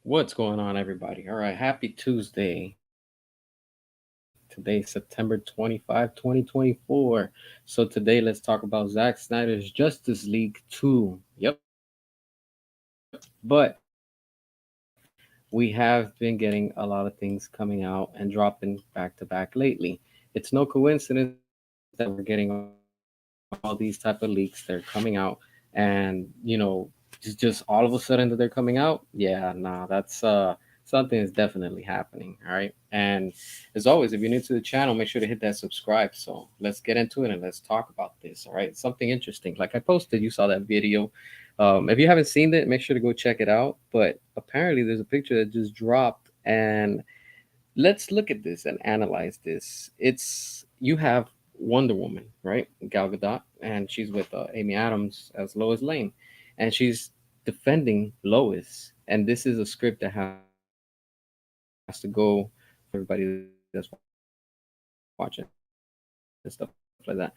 What's going on, everybody? All right, happy Tuesday. Today, September 25, 2024. So, today, let's talk about Zack Snyder's Justice League 2. Yep. But we have been getting a lot of things coming out and dropping back to back lately. It's no coincidence that we're getting all these type of leaks that are coming out and, just all of a sudden that they're coming out. Yeah, nah, that's something is definitely happening. All right. And as always, if you're new to the channel, make sure to hit that subscribe. So let's get into it and let's talk about this. All right. Something interesting. Like I posted, you saw that video. If you haven't seen it, make sure to go check it out. But apparently, there's a picture that just dropped, and let's look at this and analyze this. You have Wonder Woman, right? Gal Gadot, and she's with Amy Adams as Lois Lane, and she's defending Lois. And this is a script that has to go for everybody that's watching and stuff like that.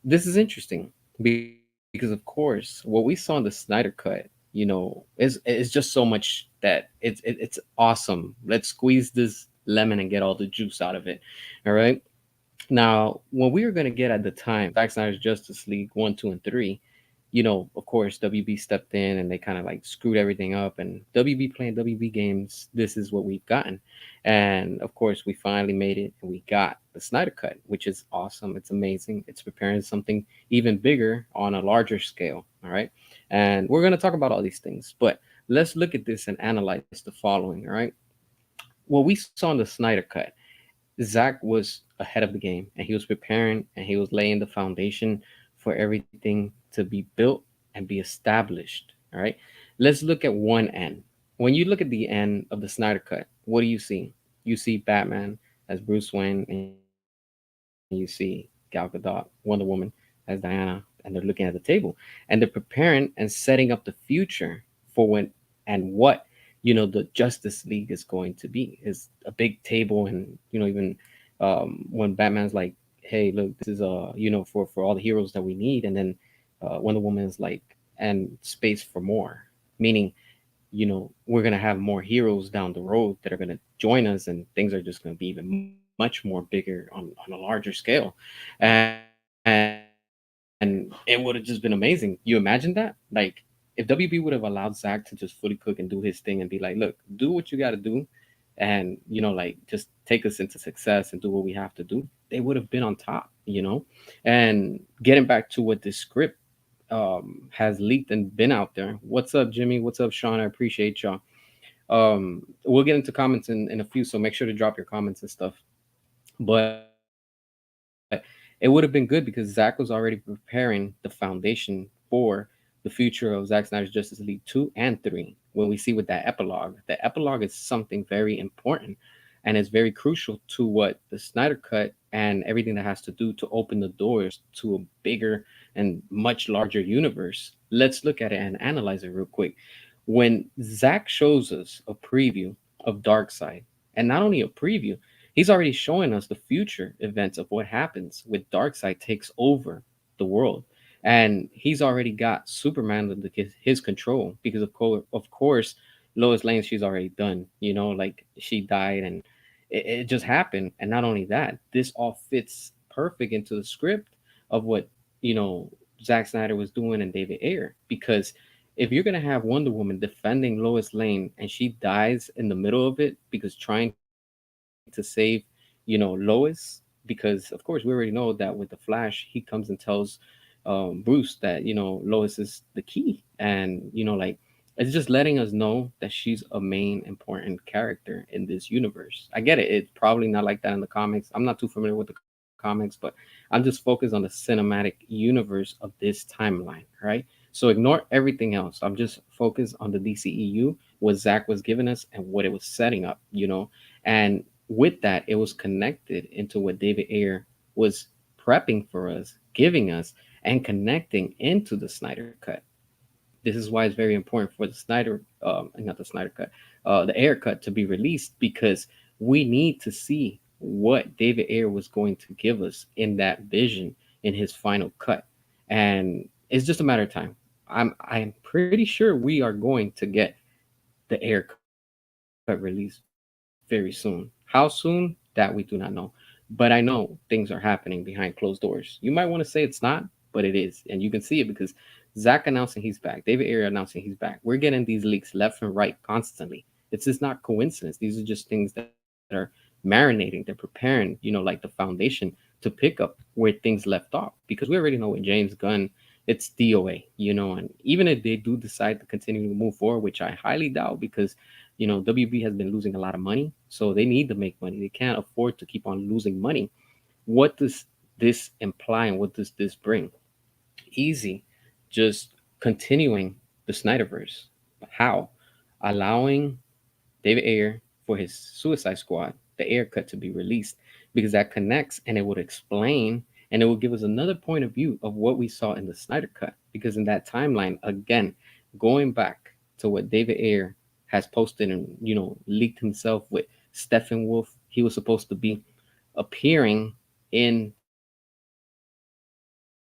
This is interesting because, of course, what we saw in the Snyder Cut, is just so much that it's awesome. Let's squeeze this lemon and get all the juice out of it. All right. Now, when we were gonna get at the time Zack Snyder's Justice League 1, 2, and 3, of course, WB stepped in and they kind of like screwed everything up. And WB playing WB games, this is what we've gotten. And of course, we finally made it and we got the Snyder Cut, which is awesome. It's amazing. It's preparing something even bigger on a larger scale. All right. And we're going to talk about all these things, but let's look at this and analyze the following. All right. What we saw in the Snyder Cut, Zach was ahead of the game and he was preparing and he was laying the foundation for everything to be built and be established. All right. Let's look at one end. When you look at the end of the Snyder Cut, what do you see? You see Batman as Bruce Wayne and you see Gal Gadot, Wonder Woman, as Diana, and they're looking at the table and they're preparing and setting up the future for when and what the Justice League is going to be is a big table. And even when Batman's like, hey, look, this is for all the heroes that we need. And then Wonder Woman is like, and space for more, meaning we're gonna have more heroes down the road that are gonna join us, and things are just gonna be even much more bigger on a larger scale. And it would have just been amazing. You imagine that? Like, if WB would have allowed Zach to just fully cook and do his thing and be like, look, do what you got to do, and like just take us into success and do what we have to do, they would have been on top. And getting back to what this script has leaked and been out there. What's up, Jimmy? What's up, Sean? I appreciate y'all. We'll get into comments in a few, so make sure to drop your comments and stuff. But it would have been good because Zach was already preparing the foundation for the future of Zack Snyder's Justice League 2 and 3. When we see with that the epilogue is something very important and is very crucial to what the Snyder Cut and everything that has to do to open the doors to a bigger and much larger universe. Let's look at it and analyze it real quick. When Zach shows us a preview of Darkseid, and not only a preview, he's already showing us the future events of what happens with Darkseid takes over the world. And he's already got Superman under his control because of course, Lois Lane, she's already done. Like she died, and it just happened. And not only that, this all fits perfect into the script of what you know Zack Snyder was doing and David Ayer. Because if you're gonna have Wonder Woman defending Lois Lane and she dies in the middle of it because trying to save Lois, because of course we already know that with the Flash he comes and tells Bruce that Lois is the key. And like, it's just letting us know that she's a main important character in this universe. I get it, it's probably not like that in the comics. I'm not too familiar with the comics, but I'm just focused on the cinematic universe of this timeline, right? So ignore everything else. I'm just focused on the DCEU, what Zach was giving us and what it was setting up. And with that, it was connected into what David Ayer was prepping for us, giving us, and connecting into the Snyder Cut. This is why it's very important for the not the Snyder Cut, the Ayer Cut to be released, because we need to see what David Ayer was going to give us in that vision in his final cut. And it's just a matter of time. I'm pretty sure we are going to get the air cut release very soon. How soon? That we do not know. But I know things are happening behind closed doors. You might want to say it's not, but it is. And you can see it because Zach announcing he's back, David Ayer announcing he's back. We're getting these leaks left and right constantly. It's just not coincidence. These are just things that are marinating. They're preparing, like the foundation to pick up where things left off. Because we already know with James Gunn, it's DOA. And even if they do decide to continue to move forward, which I highly doubt because WB has been losing a lot of money, so they need to make money. They can't afford to keep on losing money. What does this imply and what does this bring? Easy, just continuing the Snyderverse. How? Allowing David Ayer for his Suicide Squad, the Ayer cut to be released, because that connects and it would explain and it will give us another point of view of what we saw in the Snyder cut. Because in that timeline, again, going back to what David Ayer has posted and leaked himself with Stephen Wolf, he was supposed to be appearing in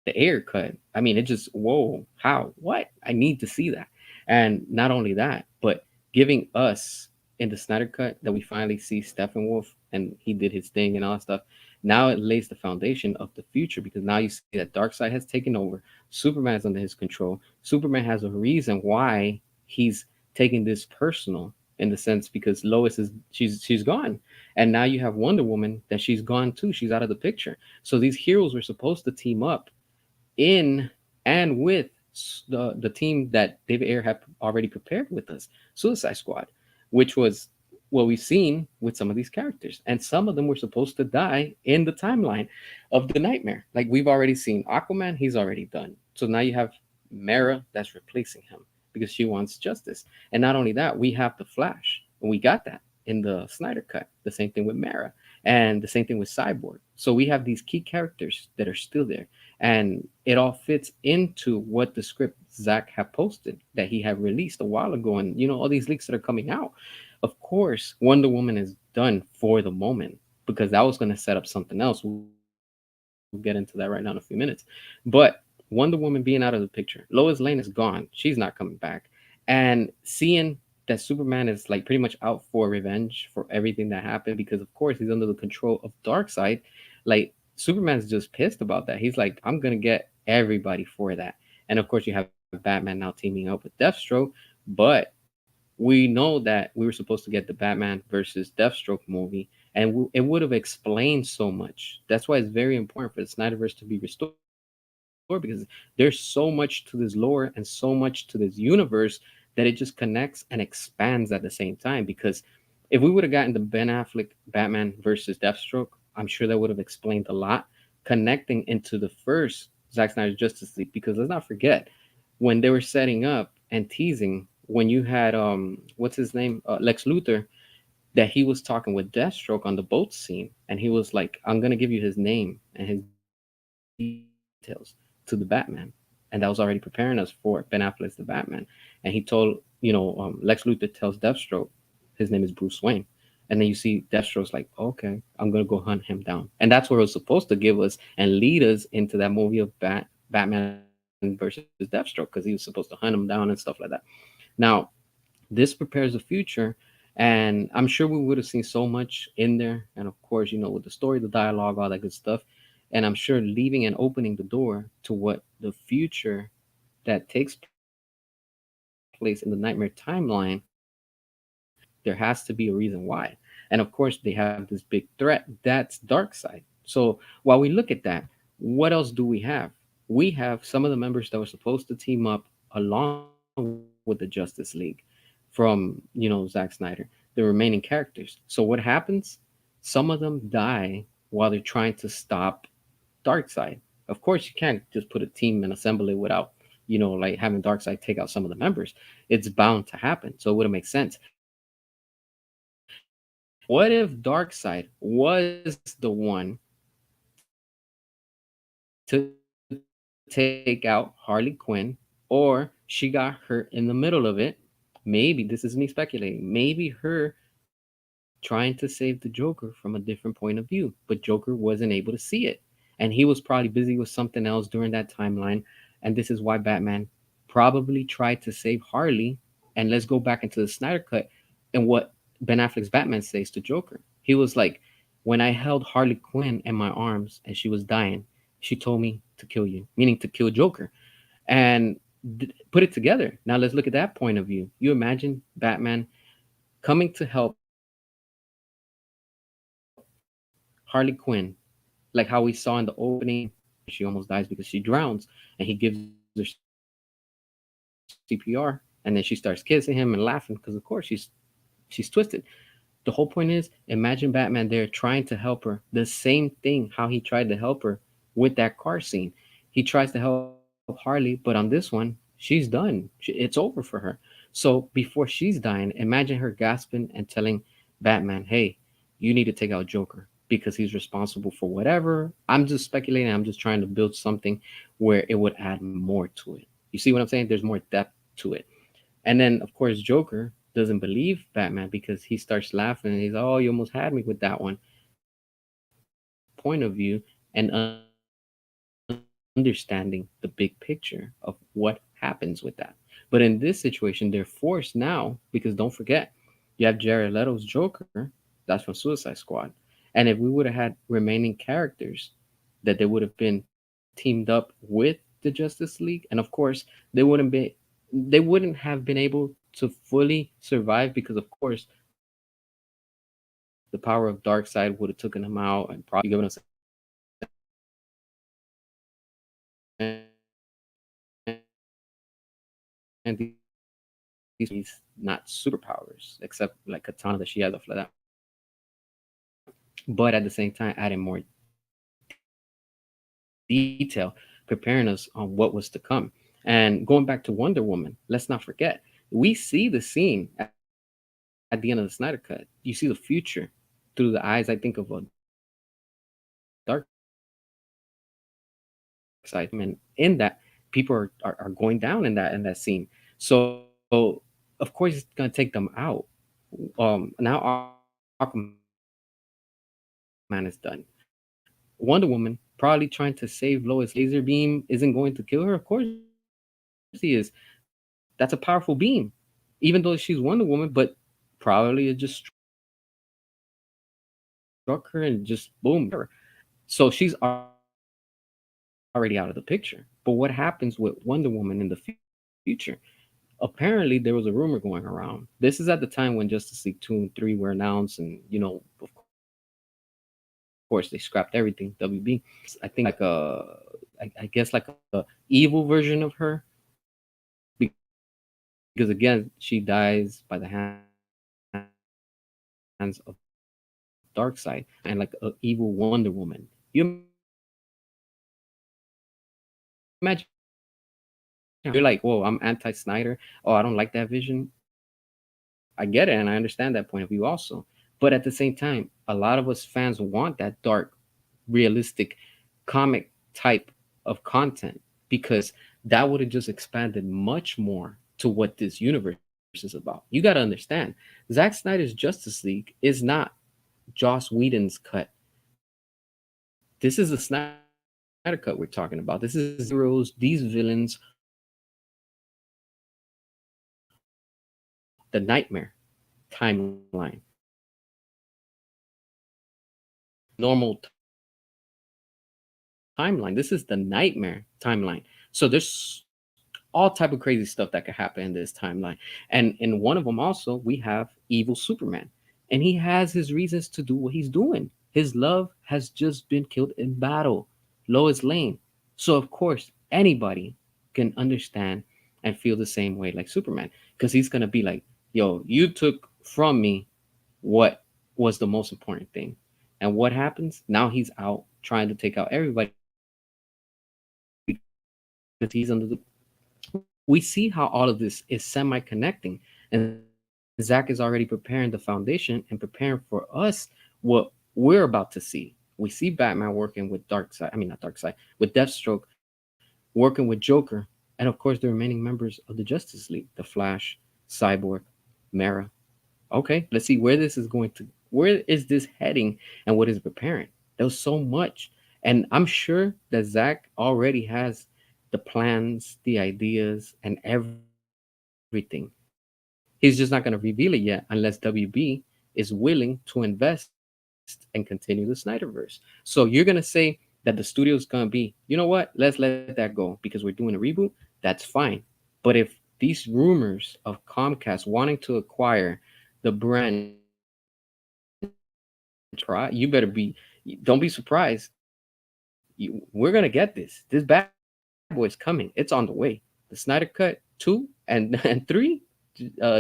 the Ayer cut. I mean, it just whoa, how, what? I need to see that. And not only that, but giving us in the Snyder cut that we finally see Stephen Wolf and he did his thing and all that stuff. Now it lays the foundation of the future because now you see that Darkseid has taken over. Superman is under his control. Superman has a reason why he's taking this personal in the sense because Lois is she's gone, and now you have Wonder Woman that she's gone too. She's out of the picture. So these heroes were supposed to team up in and with the team that David Ayer had already prepared with us, Suicide Squad, which was what we've seen with some of these characters. And some of them were supposed to die in the timeline of the Nightmare. Like we've already seen Aquaman, he's already done. So now you have Mara that's replacing him because she wants justice. And not only that, we have the Flash, and we got that in the Snyder cut. The same thing with Mara, and the same thing with Cyborg. So we have these key characters that are still there, and it all fits into what the script Zach had posted that he had released a while ago, and all these leaks that are coming out. Of course, Wonder Woman is done for the moment because that was going to set up something else. We'll get into that right now in a few minutes. But Wonder Woman being out of the picture, Lois Lane is gone. She's not coming back. And seeing that Superman is like pretty much out for revenge for everything that happened because of course he's under the control of Darkseid. Like Superman's just pissed about that. He's like, I'm gonna get everybody for that. And of course you have Batman now teaming up with Deathstroke, but we know that we were supposed to get the Batman versus Deathstroke movie, and it would have explained so much. That's why it's very important for the Snyderverse to be restored because there's so much to this lore and so much to this universe that it just connects and expands at the same time. Because if we would have gotten the Ben Affleck Batman versus Deathstroke, I'm sure that would have explained a lot, connecting into the first Zack Snyder's Justice League. Because let's not forget when they were setting up and teasing when you had what's his name, Lex Luthor, that he was talking with Deathstroke on the boat scene, and he was like, "I'm gonna give you his name and his details to the Batman," and that was already preparing us for Ben Affleck's the Batman. And he told Lex Luthor tells Deathstroke his name is Bruce Wayne, and then you see Deathstroke's like, "Okay, I'm gonna go hunt him down," and that's where it was supposed to give us and lead us into that movie of Batman versus Deathstroke because he was supposed to hunt him down and stuff like that. Now this prepares the future, and I'm sure we would have seen so much in there, and of course with the story, the dialogue, all that good stuff. And I'm sure leaving and opening the door to what the future that takes place in the Nightmare timeline, there has to be a reason why. And of course they have this big threat, that's Darkseid. So while we look at that, what else do we have? We have some of the members that were supposed to team up along with the Justice League from Zack Snyder, the remaining characters. So what happens? Some of them die while they're trying to stop Darkseid. Of course, you can't just put a team and assemble it without, like having Darkseid take out some of the members. It's bound to happen. So it wouldn't make sense. But what if Darkseid was the one to take out Harley Quinn, or she got hurt in the middle of it? Maybe this is me speculating. Maybe her trying to save the Joker from a different point of view, but Joker wasn't able to see it. And he was probably busy with something else during that timeline. And this is why Batman probably tried to save Harley. And this is why Batman probably tried to save Harley And let's go back into the Snyder cut and what Ben Affleck's Batman says to Joker. He was like, when I held Harley Quinn in my arms and she was dying, she told me to kill you, meaning to kill Joker. And put it together. Now let's look at that point of view. You imagine Batman coming to help Harley Quinn, like how we saw in the opening, she almost dies because she drowns, and he gives her CPR, and then she starts kissing him and laughing because of course she's twisted. The whole point is, imagine Batman there trying to help her. The same thing how he tried to help her with that car scene. He tries to help Harley, but on this one, she's done. It's over for her. So before she's dying, imagine her gasping and telling Batman, "Hey, you need to take out Joker because he's responsible for whatever." I'm just speculating. I'm just trying to build something where it would add more to it. You see what I'm saying? There's more depth to it. And then, of course, Joker doesn't believe Batman because he starts laughing and he's, oh, you almost had me with that one point of view and understanding the big picture of what happens with that. But in this situation, they're forced now because don't forget, you have Jared Leto's Joker, that's from Suicide Squad. And if we would have had remaining characters that they would have been teamed up with the Justice League, and of course, they wouldn't have been able to fully survive because of course the power of Darkseid would have taken him out and probably killed him. You get what I'm saying? And these not superpowers except like Katana that she has stuff like that. But at the same time, adding more detail, preparing us on what was to come. And going back to Wonder Woman, let's not forget, we see the scene at the end of the Snyder Cut. You see the future through the eyes, I think, of a Darkseid. And in that, people are going down in that scene. So of course it's gonna take them out. Now Aquaman is done. Wonder Woman probably trying to save Lois Laser beam isn't going to kill her. Of course he is. That's a powerful beam. Even though she's Wonder Woman, but probably is just struck her and just boom, destroyed her. So she's already out of the picture. But what happens with Wonder Woman in the future? Apparently, there was a rumor going around. This is at the time when Justice League 2 and 3 were announced, and of course they scrapped everything. WB. This is I think like I guess like a I guess like a evil version of her because again she dies by the hands of Darkseid and like a evil Wonder Woman. You imagine her and like a evil Wonder Woman. You imagine her being like, you're like, whoa, I'm anti-Snyder. Oh, I don't like that vision. I get it, and I understand that point of view also. But at the same time, a lot of us fans want that dark, realistic, comic type of content because that would have just expanded much more to what this universe is about. You got to understand, Zack Snyder's Justice League is not Joss Whedon's cut. This is the Snyder cut we're talking about. This is these heroes, these villains, these villains are the nightmare timeline. So this is not normal timeline. This is the nightmare timeline. So there's all type of crazy stuff that could happen in this timeline. And in one of them also we have evil Superman. And he has his reasons to do what he's doing. His love has just been killed in battle. Lois Lane. So of course anybody can understand and feel the same way like Superman. Because he's gonna be like, yo, you took from me what was the most important thing. And what happens? Now he's out trying to take out everybody because he's under the. We see how all of this is semi-connecting, and Zach is already preparing the foundation and preparing for us what we're about to see. We see Batman working with Darkseid, I mean not Darkseid, with Deathstroke, working with Joker, and of course the remaining members of the Justice League, the Flash, Cyborg, Mara. Okay, let's see where this is going to. Where is this heading, and what is it preparing? There was so much, and I'm sure that Zach already has the plans, the ideas, and everything. He's just not going to reveal it yet unless WB is willing to invest and continue the Snyderverse. So you're going to say that the studio's going to be, you know what? Let's let that go because we're doing a reboot. That's fine. But if these rumors of Comcast wanting to acquire the branch you better be, don't be surprised. We're gonna get this. This bad boy is coming. It's on the way. The Snyder Cut 2 and and 3,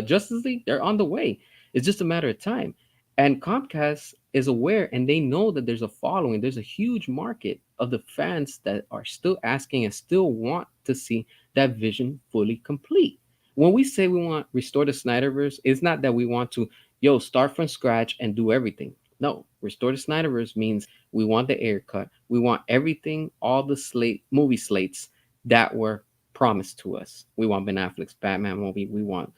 Justice League, they're on the way. It's just a matter of time. And Comcast is aware, and they know that there's a following. There's a huge market of the fans that are still asking and still want to see that vision fully complete. When we say we want restore the Snyderverse, it's not that we want to start from scratch and do everything. No, restore the Snyderverse means we want the air cut. We want everything, all the movie slates that were promised to us. We want Ben Affleck's Batman movie. We want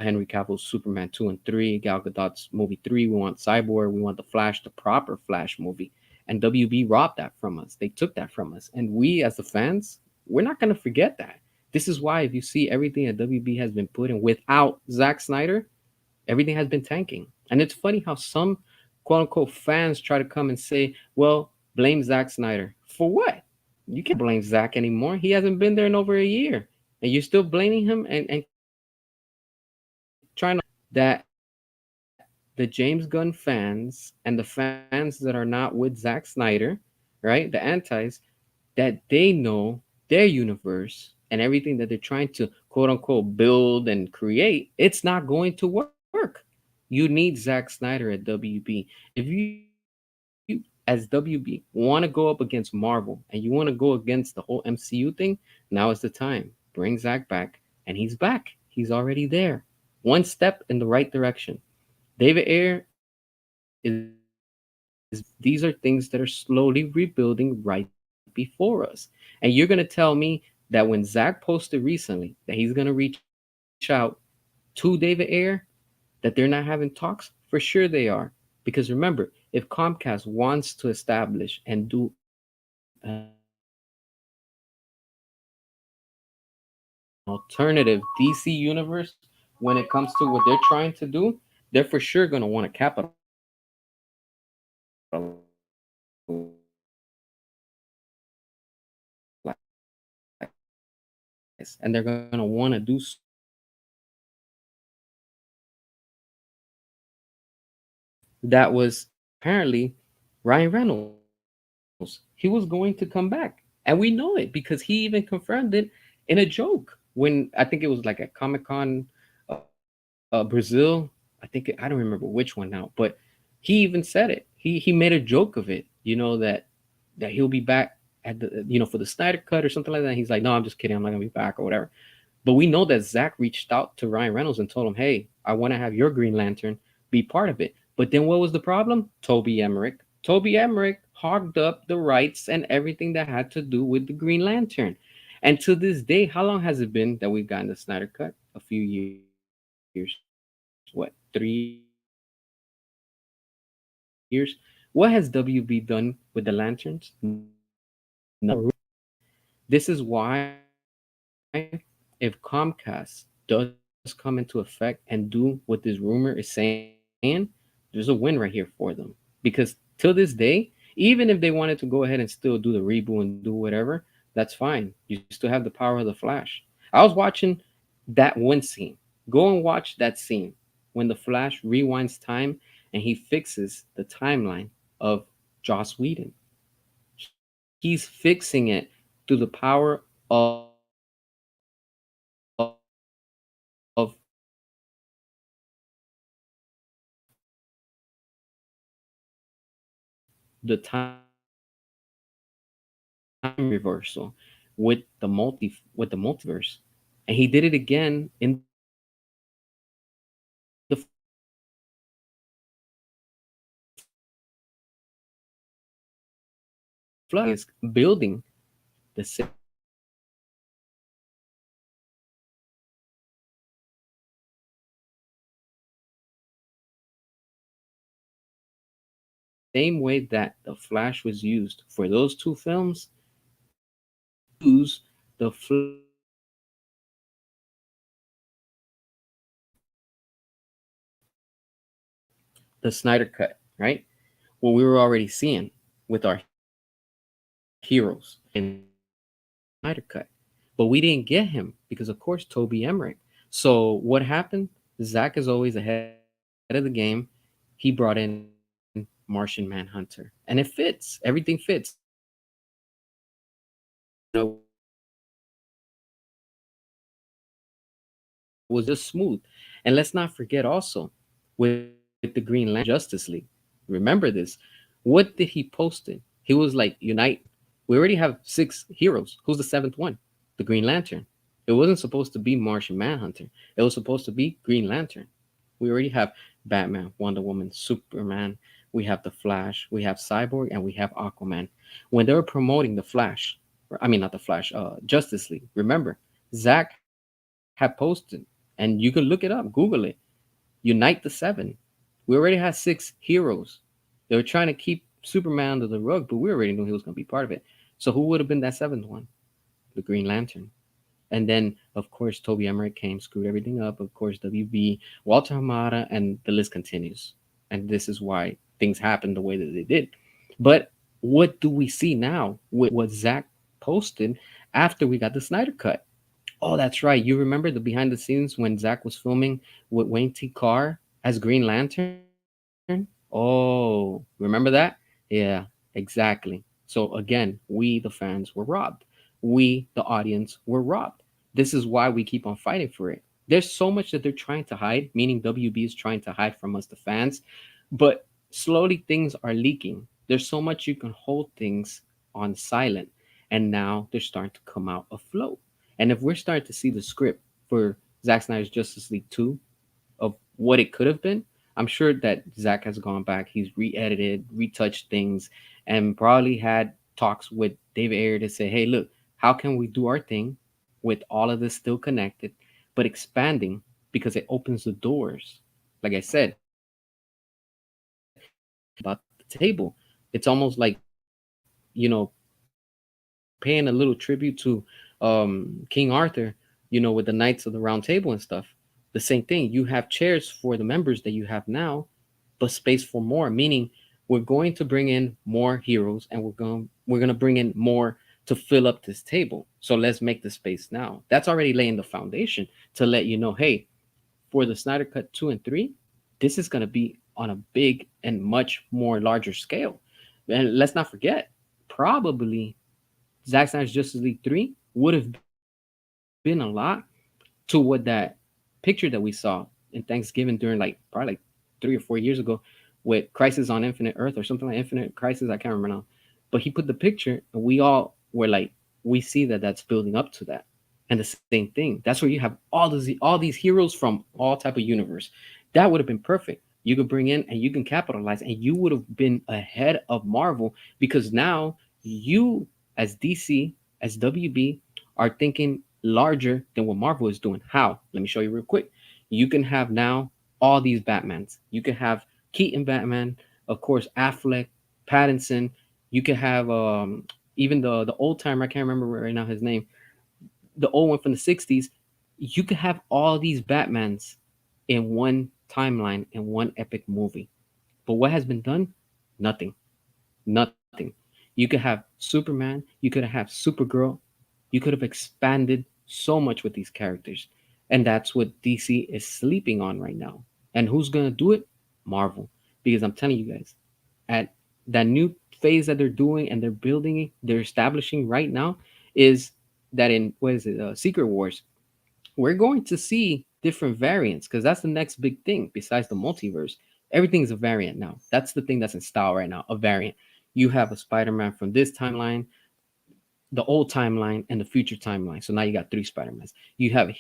Henry Cavill's Superman 2 and 3, Gal Gadot's movie 3. We want Cyborg. We want the Flash, the proper Flash movie. And WB robbed that from us. They took that from us. And we, as the fans, we're not going to forget that. This is why, if you see everything that WB has been putting without Zack Snyder, everything has been tanking. And it's funny how some quote unquote fans try to come and say, well, blame Zack Snyder. For what? You can't blame Zack anymore. He hasn't been there in over a year. And you're still blaming him and trying to that the James Gunn fans and the fans that are not with Zack Snyder, right? The antis, that they know their universe and everything that they're trying to quote unquote build and create, it's not going to work. You need Zack Snyder at WB. If you, as WB, want to go up against Marvel and you want to go against the whole MCU thing, now is the time. Bring Zack back, and he's back. He's already there. One step in the right direction. David Ayer is these are things that are slowly rebuilding right before us. And you're gonna tell me that when Zach posted recently that he's gonna reach out to David Ayer, that they're not having talks? For sure they are. Because remember, if Comcast wants to establish and do an alternative DC universe when it comes to what they're trying to do, they're for sure gonna want to capitalize on that. They're for sure gonna want to do something and they're going to want to do that was apparently Ryan Reynolds. He was going to come back. And we know it because he even confirmed it in a joke when I think it was like at Comic Con Brazil. I think I don't remember which one now, but he even said it. He made a joke of it, that he'll be back at the for the Snyder cut or something like that. He's like, no, I'm just kidding. I'm not gonna be back or whatever. But we know that Zach reached out to Ryan Reynolds and told him, hey, I want to have your Green Lantern be part of it. But then what was the problem? Toby Emmerich. Toby Emmerich hogged up the rights and everything that had to do with the Green Lantern. And to this day, how long has it been that we've gotten the Snyder Cut? A few years. What, 3 years? What has WB done with the lanterns? Nothing. They still have more room. This is why, if Comcast does come into effect and do what this rumor is saying, there's a win right here for them. Because till this day, even if they wanted to go ahead and still do the reboot and do whatever, that's fine. You still have the power of the Flash. I was watching that one scene. Go and watch that scene. When the Flash rewinds time and he fixes the timeline of Joss Whedon. He's fixing it through the power of the time reversal with the multiverse, and he did it again in the Flash. And the Flash is building the same way that the Flash was used for those two films. They're gonna use the Flash the Snyder cut, right? What we were already seeing with our heroes in the Snyder cut. But we didn't get him because, of course, Toby Emmerich. So what happened? Zach is always ahead of the game. He brought in Martian Manhunter, and it fits. Everything fits. It was just smooth. And let's not forget also, with the Green Lantern, we got the Green Lantern Justice League. Remember this? What did he post? He was like, unite the seven. We already have six heroes. Who's the seventh one? The Green Lantern. It wasn't supposed to be Martian Manhunter. It was supposed to be Green Lantern. We already have Batman, Wonder Woman, Superman. We have the Flash. We have Cyborg, and we have Aquaman. When they were promoting the Flash, I mean not the Flash, Justice League. Remember, Zach had posted, and you can look it up, Google it. Unite the Seven. We already had six heroes. They were trying to keep Superman under the rug, but we already knew he was going to be part of it. So who would have been that seventh one? The Green Lantern. And then, of course, Toby Emmerich came, screwed everything up. Of course, WB, Walter Hamada, and the list continues. And this is why things happened the way that they did. But what do we see now with what Zach posted after we got the Snyder Cut? Oh, that's right. You remember the behind the scenes when Zach was filming with Wayne T. Carr as Green Lantern? Oh, remember that? Yeah, exactly. So again, we the fans were robbed. We the audience were robbed. This is why we keep on fighting for it. There's so much that they're trying to hide, meaning WB is trying to hide from us, the fans. But slowly things are leaking. There's so much you can hold things on silent, and now they're starting to come out afloat. And if we're starting to see the script for Zack Snyder's Justice League 2 of what it could have been, I'm sure that Zach has gone back, he's re-edited, retouched things, and probably had talks with David Ayer to say, hey, look, how can we do our thing with all of this still connected, but expanding because it opens the doors. Like I said, it's about the table. It's almost like, paying a little tribute to King Arthur, with the Knights of the Round Table and stuff. The same thing. You have chairs for the members that you have now, but space for more. Meaning, we're going to bring in more heroes, and we're gonna bring in more to fill up this table. So let's make the space now. That's already laying the foundation to let you know, hey, for the Snyder Cut 2 and 3, this is gonna be on a big and much more larger scale. And let's not forget, probably Zack Snyder's Justice League 3 would have been a lot to what that picture that we saw in Thanksgiving during probably 3 or 4 years ago with Crisis on Infinite Earth or something like Infinite Crisis. I can't remember now. But he put the picture and we all were like, we see that that's building up to that. And the same thing. That's where you have all these heroes from all type of universe. That would have been perfect. You could bring in and you can capitalize and you would have been ahead of Marvel because now you as DC, as WB, are thinking larger than what Marvel is doing. How? Let me show you real quick. You can have now all these Batmans. You can have Keaton Batman, of course, Affleck, Pattinson. You can have even the old timer. I can't remember right now his name. The old one from the '60s. You could have all these Batmans in one timeline in one epic movie. But what has been done? Nothing. Nothing. You could have Superman, you could have Supergirl, you could have expanded so much with these characters. And that's what DC is sleeping on right now. And who's going to do it? Marvel. Because I'm telling you guys, at that new phase that they're doing and they're building, they're establishing right now is that in, what is it, Secret Wars, we're going to see different variants because that's the next big thing besides the multiverse. Everything's a variant now. That's the thing that's in style right now, a variant. You have a Spider-Man from this timeline, the old timeline, and the future timeline. So now you got three Spider-Mans. You have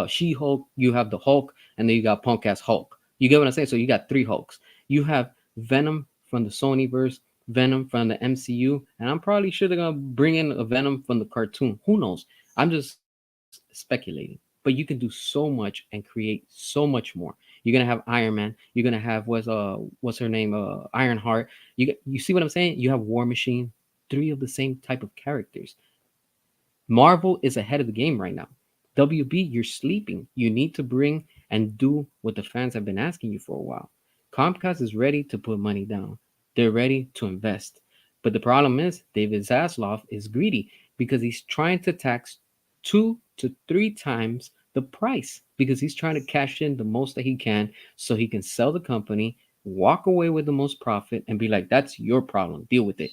She-Hulk, you have the Hulk, and then you got punk ass Hulk. You get what I'm saying? So you got three Hulks. You have Venom from the Sonyverse, Venom from the MCU, and I'm probably sure they're gonna bring in a Venom from the cartoon. Who knows? I'm just speculating. But you can do so much and create so much more. You're gonna have Iron Man. You're gonna have what's her name? Ironheart. You see what I'm saying? You have War Machine. Three of the same type of characters. Marvel is ahead of the game right now. WB, you're sleeping. You need to bring and do what the fans have been asking you for a while. Comcast is ready to put money down. They're ready to invest. But the problem is David Zaslav is greedy because he's trying to tax 2 to 3 times the price because he's trying to cash in the most that he can so he can sell the company, walk away with the most profit, and be like, that's your problem. Deal with it.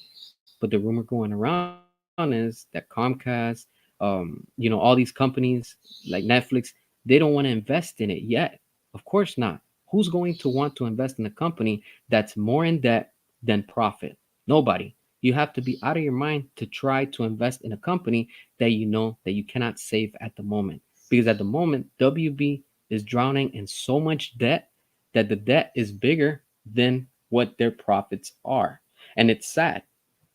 But the rumor going around is that Comcast, all these companies like Netflix, they don't want to invest in it yet. Of course not. Who's going to want to invest in a company that's more in debt than profit? Nobody. You have to be out of your mind to try to invest in a company that you know that you cannot save at the moment. Because at the moment, WB is drowning in so much debt that the debt is bigger than what their profits are. And it's sad.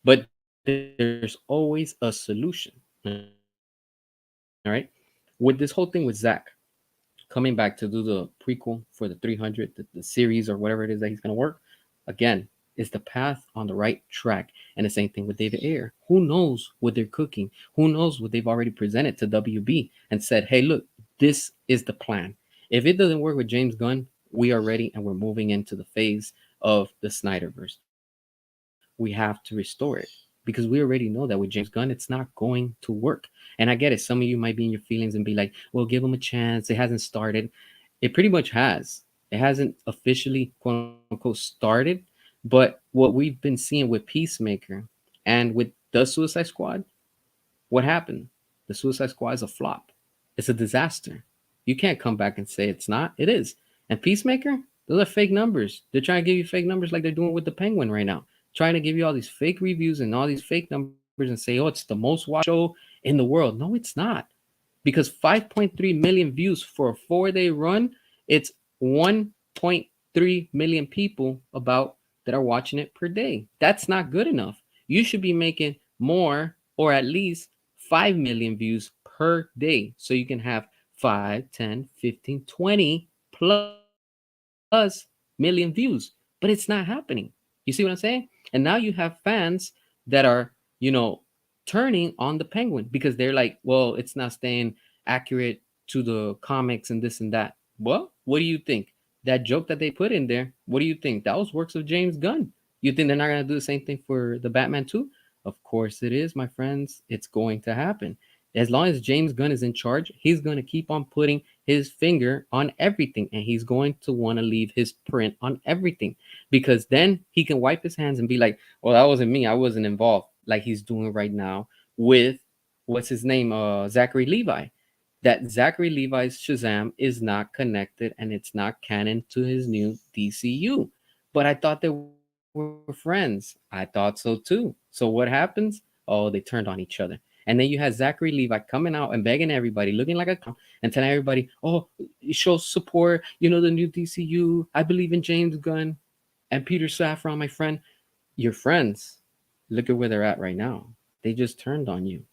But there's always a solution. All right. With this whole thing with Zach, coming back to do the prequel for the 300, the series or whatever it is that he's going to work, again, is the path on the right track. And the same thing with David Ayer. Who knows what they're cooking? Who knows what they've already presented to WB and said, hey, look, this is the plan. If it doesn't work with James Gunn, we are ready and we're moving into the phase of the Snyderverse. We have to restore it because we already know that with James Gunn, it's not going to work. And I get it. Some of you might be in your feelings and be like, well, give him a chance. It hasn't started. It pretty much has. It hasn't officially, quote unquote, started. But what we've been seeing with Peacemaker and with the Suicide Squad, what happened? The Suicide Squad is a flop. It's a disaster. You can't come back and say it's not. It is. And Peacemaker, those are fake numbers. They're trying to give you fake numbers like they're doing with the Penguin right now. Trying to give you all these fake reviews and all these fake numbers and say, oh, it's the most watched show in the world. No, it's not. Because 5.3 million views for a 4-day run, it's 1.3 million people about that are watching it per day. That's not good enough. You should be making more or at least 5 million views per day so you can have 5, 10, 15, 20 plus million views. But it's not happening. You see what I'm saying? And now you have fans that are, turning on the Penguin because they're like, well, it's not staying accurate to the comics and this and that. Well, what do you think? That joke that they put in there, what do you think? That was works of James Gunn. You think they're not going to do the same thing for the Batman too? Of course it is, my friends. It's going to happen. As long as James Gunn is in charge, he's going to keep on putting his finger on everything and he's going to want to leave his print on everything because then he can wipe his hands and be like, well, that wasn't me. I wasn't involved, like he's doing right now with what's his name? Zachary Levi. That Zachary Levi's Shazam is not connected and it's not canon to his new DCU. But I thought they were friends. I thought so too. So what happens? Oh, they turned on each other. And then you had Zachary Levi coming out and begging everybody, looking like a clown, and telling everybody, oh, show support, the new DCU. I believe in James Gunn and Peter Safran, my friend. Your friends, look at where they're at right now. They just turned on you.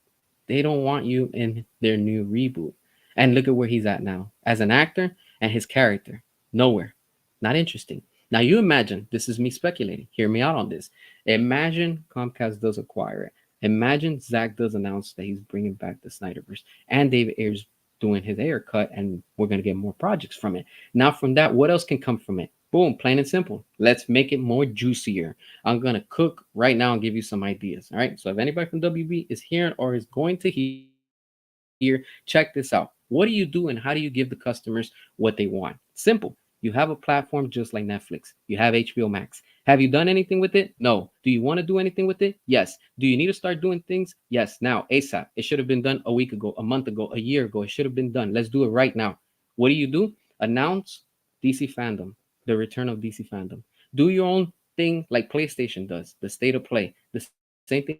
They don't want you in their new reboot. And look at where he's at now as an actor and his character. Nowhere. Not interesting. Now you imagine, this is me speculating. Hear me out on this. Imagine Comcast does acquire it. Imagine Zach does announce that he's bringing back the Snyderverse and David Ayer's doing his Ayer cut and we're going to get more projects from it. Now from that, what else can come from it? Boom, plain and simple. Let's make it more juicier. I'm going to cook right now and give you some ideas. All right. So if anybody from WB is hearing or is going to hear, check this out. What do you do and how do you give the customers what they want? Simple. You have a platform just like Netflix. You have HBO Max. Have you done anything with it? No. Do you want to do anything with it? Yes. Do you need to start doing things? Yes. Now, ASAP. It should have been done a week ago, a month ago, a year ago. It should have been done. Let's do it right now. What do? Announce DC fandom, the return of DC fandom. Do your own thing like PlayStation does, the state of play. The same thing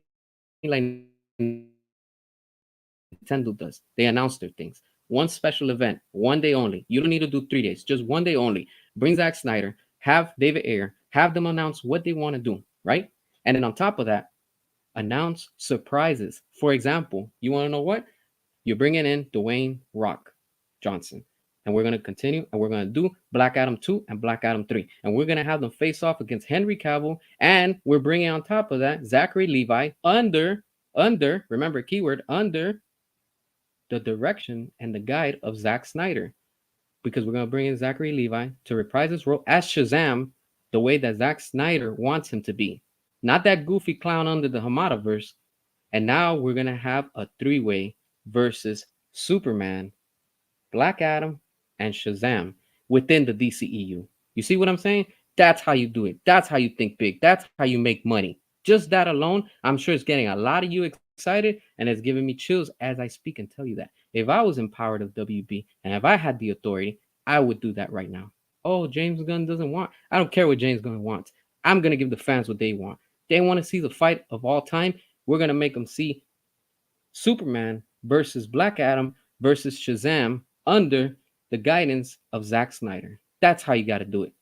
like Nintendo does. They announce their things. One special event, one day only. You don't need to do 3 days, just one day only. Bring Zack Snyder, have David Ayer, have them announce what they want to do, right? And then on top of that, announce surprises. For example, you want to know what? You're bringing in Dwayne Rock Johnson. And we're going to continue and we're going to do Black Adam 2 and Black Adam 3. And we're going to have them face off against Henry Cavill. And we're bringing on top of that Zachary Levi under, remember, keyword, under the direction and the guide of Zack Snyder. Because we're going to bring in Zachary Levi to reprise his role as Shazam the way that Zack Snyder wants him to be. Not that goofy clown under the Hamadaverse. And now we're gonna have a three-way versus Superman, Black Adam, and Shazam within the DCEU. You see what I'm saying? That's how you do it. That's how you think big. That's how you make money. Just that alone, I'm sure it's getting a lot of you excited and it's giving me chills as I speak and tell you that. If I was empowered of WB and if I had the authority, I would do that right now. Oh, James Gunn doesn't want. I don't care what James Gunn wants. I'm going to give the fans what they want. They want to see the fight of all time. We're going to make them see Superman versus Black Adam versus Shazam under the guidance of Zack Snyder. That's how you got to do it.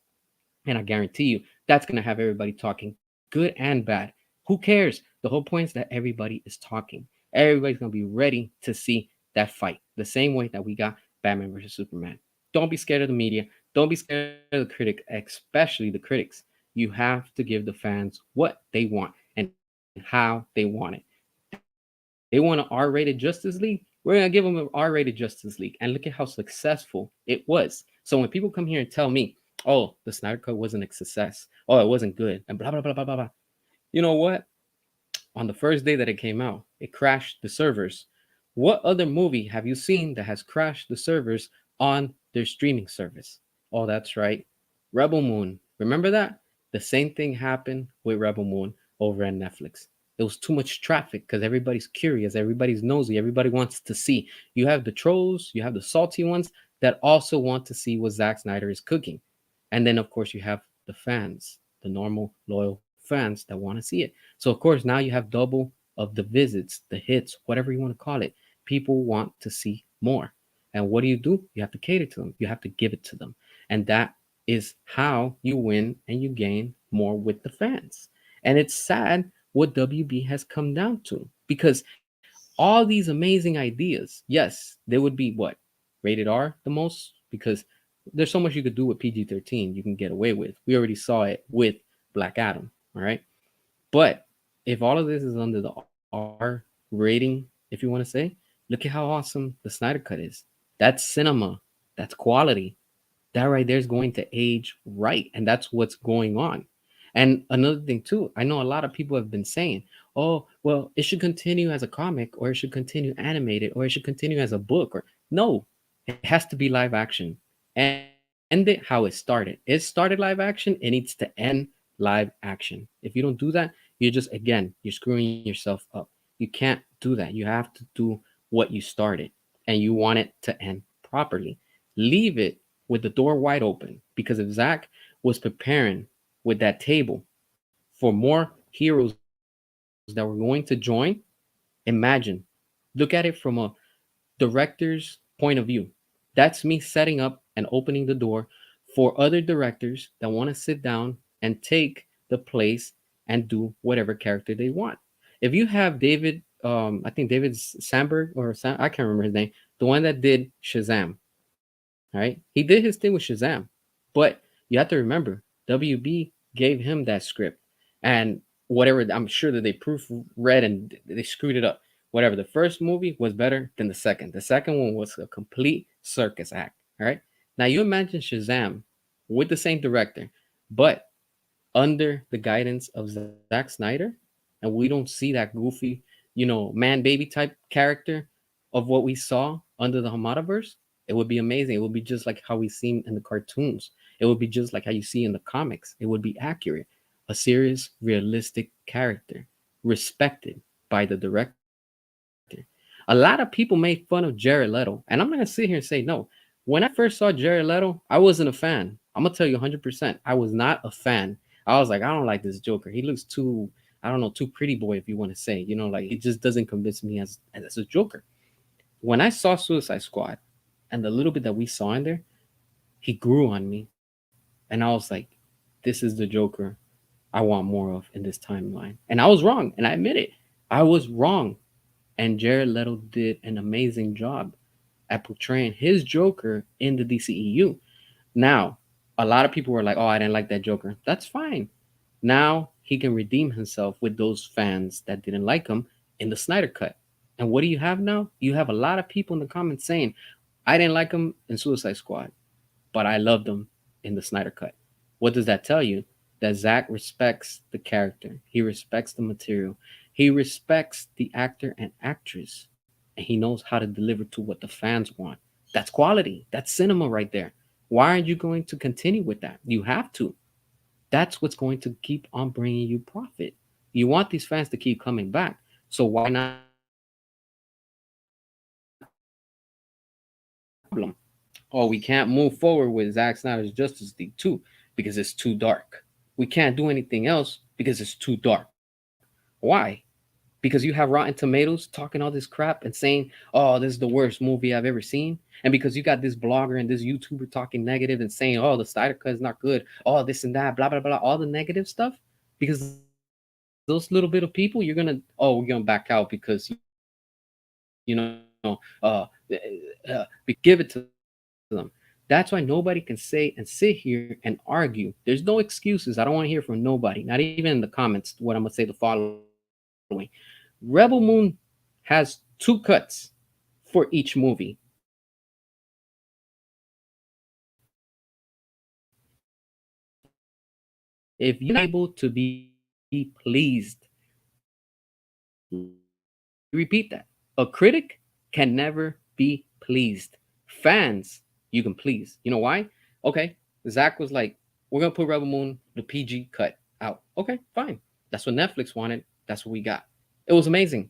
And I guarantee you, that's going to have everybody talking, good and bad. Who cares? The whole point is that everybody is talking. Everybody's going to be ready to see that fight the same way that we got Batman versus Superman. Don't be scared of the media. Don't be scared of the critic, especially the critics. You have to give the fans what they want and how they want it. They want an R-rated Justice League. We're gonna give them an R-rated Justice League, and look at how successful it was. So when people come here and tell me, "Oh, the Snyder Cut wasn't a success. Oh, it wasn't good," and blah blah blah blah blah blah, you know what? On the first day that it came out, it crashed the servers. What other movie have you seen that has crashed the servers on their streaming service? Oh, that's right, Rebel Moon. Remember that? The same thing happened with Rebel Moon over at Netflix. It was too much traffic because everybody's curious, everybody's nosy, everybody wants to see. You have the trolls, you have the salty ones that also want to see what Zack Snyder is cooking. And then, of course, you have the fans, the normal, loyal fans that want to see it. So, of course, now you have double of the visits, the hits, whatever you want to call it. People want to see more. And what do? You have to cater to them, you have to give it to them. And that is how you win and you gain more with the fans. And it's sad what WB has come down to because all these amazing ideas, yes, they would be what? Rated R the most? Because there's so much you could do with PG-13 you can get away with. We already saw it with Black Adam, all right? But if all of this is under the R rating, if you want to say, look at how awesome the Snyder Cut is. That's cinema. That's quality. That right there is going to age right. And that's what's going on. And another thing, too, I know a lot of people have been saying, oh, well, it should continue as a comic or it should continue animated or it should continue as a book. Or no, it has to be live action. End it how it started. It started live action. It needs to end live action. If you don't do that, you're just, again, you're screwing yourself up. You can't do that. You have to do what you started and you want it to end properly. Leave it with the door wide open because if Zach was preparing with that table for more heroes that were going to join, imagine, look at it from a director's point of view. That's me setting up and opening the door for other directors that want to sit down and take the place and do whatever character they want. If you have David, I think David Sandberg or I can't remember his name, the one that did Shazam, right? He did his thing with Shazam, but you have to remember WB gave him that script and whatever. I'm sure that they proofread and they screwed it up. Whatever. The first movie was better than the second. The second one was a complete circus act. All right. Now you imagine Shazam with the same director, but under the guidance of Zack Snyder, and we don't see that goofy, man baby type character of what we saw under the Hamadaverse, it would be amazing. It would be just like how we see him in the cartoons. It would be just like how you see in the comics. It would be accurate. A serious, realistic character, respected by the director. A lot of people made fun of Jared Leto, and I'm not gonna sit here and say no. When I first saw Jared Leto, I wasn't a fan. I'm gonna tell you 100%. I was not a fan. I was like, I don't like this Joker. He looks too, I don't know, too pretty boy, if you want to say. Like it just doesn't convince me as a Joker. When I saw Suicide Squad, and the little bit that we saw in there, he grew on me, and I was like, this is the Joker I want more of in this timeline. And I was wrong, and I admit it. I was wrong. And Jared Leto did an amazing job at portraying his Joker in the DCEU. Now, a lot of people were like, oh, I didn't like that Joker. That's fine. Now he can redeem himself with those fans that didn't like him in the Snyder Cut. And what do you have now? You have a lot of people in the comments saying, I didn't like him in Suicide Squad, but I loved him in the Snyder Cut. What does that tell you? that Zach respects the character, he respects the material, he respects the actor and actress, and he knows how to deliver to what the fans want. That's quality. That's cinema right there. Why aren't you going to continue with that? You have to. That's what's going to keep on bringing you profit. You want these fans to keep coming back. So why not problem? Oh, we can't move forward with Zack Snyder's Justice League 2 because it's too dark. We can't do anything else because it's too dark. Why? Because you have Rotten Tomatoes talking all this crap and saying, "Oh, this is the worst movie I've ever seen," and because you got this blogger and this YouTuber talking negative and saying, "Oh, the Snyder Cut is not good," "Oh, this and that," blah blah blah, all the negative stuff, because those little bit of people, you're gonna, oh, we're gonna back out because give it to them. That's why nobody can say and sit here and argue. There's no excuses. I don't want to hear from nobody, not even in the comments. What I'm gonna say the following: Rebel Moon has two cuts for each movie. If you're not able to be pleased, let me repeat that. A critic can never be pleased. Fans, you can please. You know why? Okay, Zach was like, we're gonna put Rebel Moon the PG cut out. Okay, fine. That's what Netflix wanted. That's what we got. It was amazing.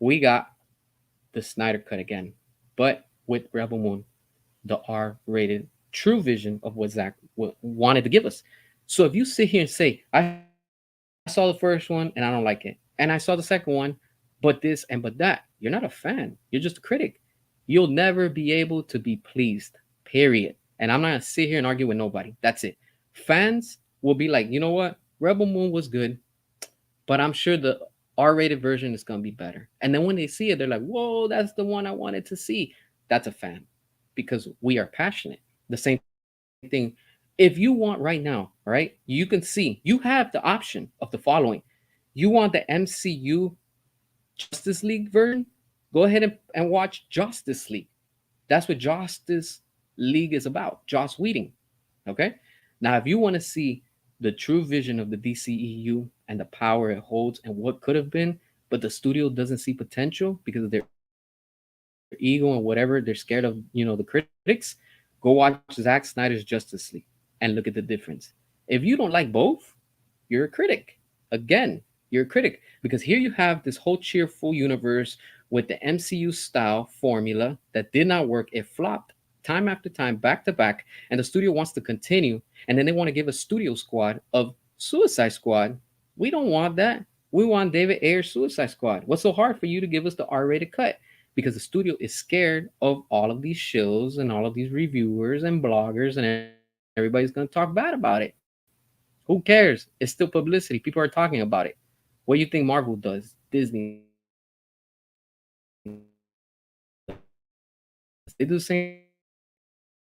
We got the Snyder cut again, but with Rebel Moon, the R-rated true vision of what Zach wanted to give us. So if you sit here and say, "I saw the first one and I don't like it, and I saw the second one, but this and but that," you're not a fan. You're just a critic. You'll never be able to be pleased. Period. And I'm not gonna sit here and argue with nobody. That's it. Fans will be like, you know what? Rebel Moon was good, but I'm sure the R-rated version is gonna be better. And then when they see it, they're like, "Whoa, that's the one I wanted to see." That's a fan, because we are passionate. The same thing. If you want right now, right, you can see you have the option of the following. You want the MCU Justice League version? Go ahead and watch Justice League. That's what Justice League is about. Joss Whedon. Okay? Now, if you want to see the true vision of the DCEU and the power it holds and what could have been, but the studio doesn't see potential because of their ego and whatever, they're scared of, the critics, go watch Zack Snyder's Justice League and look at the difference. If you don't like both, you're a critic. Again, you're a critic, because here you have this whole cheerful universe with the MCU style formula that did not work. It flopped time after time, back to back, and the studio wants to continue, and then they want to give a studio squad of Suicide Squad. We don't want that. We want David Ayer's Suicide Squad. What's so hard for you to give us the R-rated cut? Because the studio is scared of all of these shows and all of these reviewers and bloggers, and everybody's going to talk bad about it. Who cares? It's still publicity. People are talking about it. What do you think Marvel does? Disney does? They do the same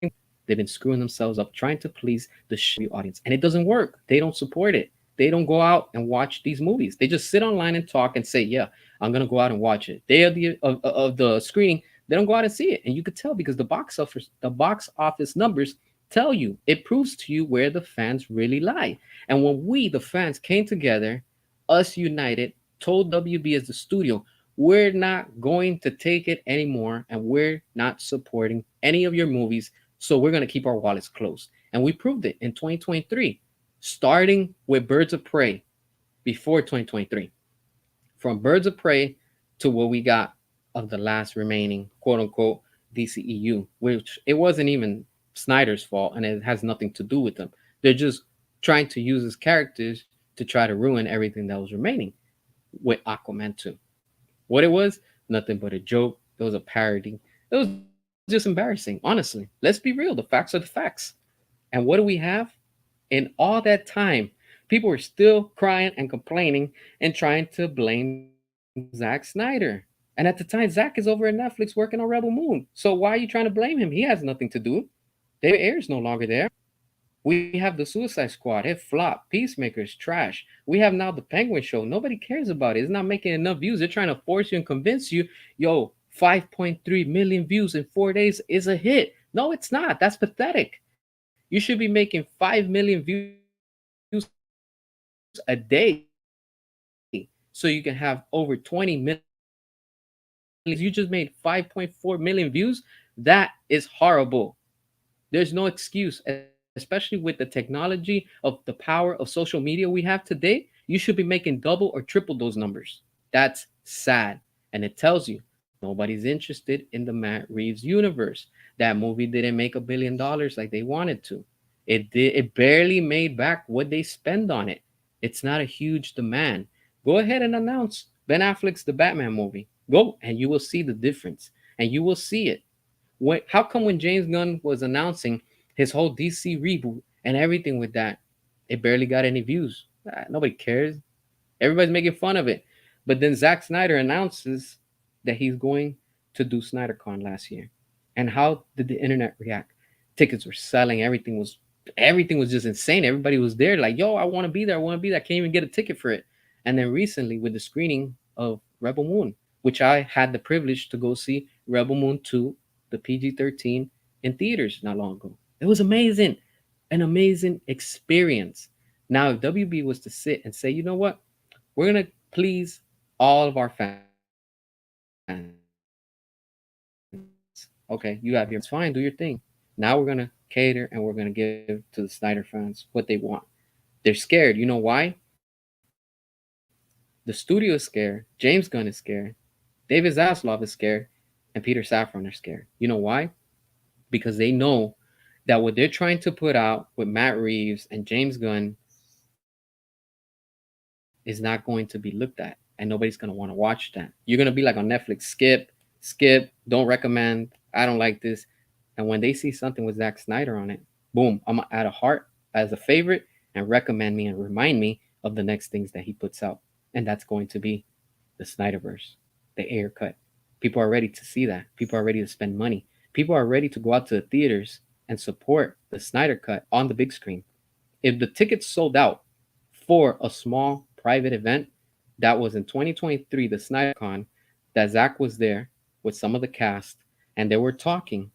thing. They do the same thing. They've been screwing themselves up trying to please the show audience, and it doesn't work. They don't support it. They don't go out and watch these movies. They just sit online and talk and say, "Yeah, I'm gonna go out and watch it." They are of the screening. They don't go out and see it, and you could tell because the box office numbers tell you. It proves to you where the fans really lie. And when we, the fans, came together, us united, told WB as the studio, we're not going to take it anymore, and we're not supporting any of your movies. So we're going to keep our wallets closed. And we proved it in 2023, starting with Birds of Prey before 2023. From Birds of Prey to what we got of the last remaining quote unquote DCEU, which it wasn't even Snyder's fault and it has nothing to do with them. They're just trying to use his characters to try to ruin everything that was remaining with Aquaman 2. What it was, nothing but a joke. It was a parody. It was just embarrassing, honestly. Let's be real. The facts are the facts. And what do we have? In all that time, people were still crying and complaining and trying to blame Zack Snyder. And at the time, Zack is over at Netflix working on Rebel Moon. So why are you trying to blame him? He has nothing to do. David Ayer's no longer there. We have the Suicide Squad. It flopped. Peacemaker's trash. We have now the Penguin Show. Nobody cares about it. It's not making enough views. They're trying to force you and convince you, yo, 5.3 million views in 4 days is a hit. No, it's not. That's pathetic. You should be making 5 million views per day. a day so you can have over 20 million views. You just made 5.4 million views. That is horrible. There's no excuse, especially with the technology of the power of social media we have today. You should be making double or triple those numbers. That's sad. And it tells you nobody's interested in the Matt Reeves universe. That movie didn't make $1 billion like they wanted to. It barely made back what they spend on it. It's not a huge demand. Go ahead and announce Ben Affleck's The Batman movie. Go and you will see the difference. And you will see it. How come when James Gunn was announcing his whole DC reboot and everything with that, it barely got any views? Nobody cares. Everybody's making fun of it. But then Zack Snyder announces that he's going to do SnyderCon last year. And how did the internet react? Tickets were selling. Everything was just insane. Everybody was there, like, yo, I want to be there. I want to be there. I can't even get a ticket for it. And then recently, with the screening of Rebel Moon, which I had the privilege to go see Rebel Moon 2, the PG-13, in theaters not long ago. It was amazing. An amazing experience. Now, if WB was to sit and say, you know what? We're going to please all of our fans. Okay, you have your money. That's fine. Do your thing. Now we're going to cater and we're going to give to the Snyder fans what they want. They're scared. You know why? The studio is scared. James Gunn is scared. David Zaslav is scared. And Peter Safran are scared. You know why? Because they know that what they're trying to put out with Matt Reeves and James Gunn is not going to be looked at, and nobody's going to want to watch that. You're going to be like on Netflix, skip, don't recommend, I don't like this. And when they see something with Zack Snyder on it, boom, I'm gonna add a heart as a favorite and recommend me and remind me of the next things that he puts out. And that's going to be the Snyderverse, the Ayer cut. People are ready to see that. People are ready to spend money. People are ready to go out to the theaters and support the Snyder cut on the big screen. If the tickets sold out for a small private event that was in 2023, the SnyderCon, that Zach was there with some of the cast and they were talking,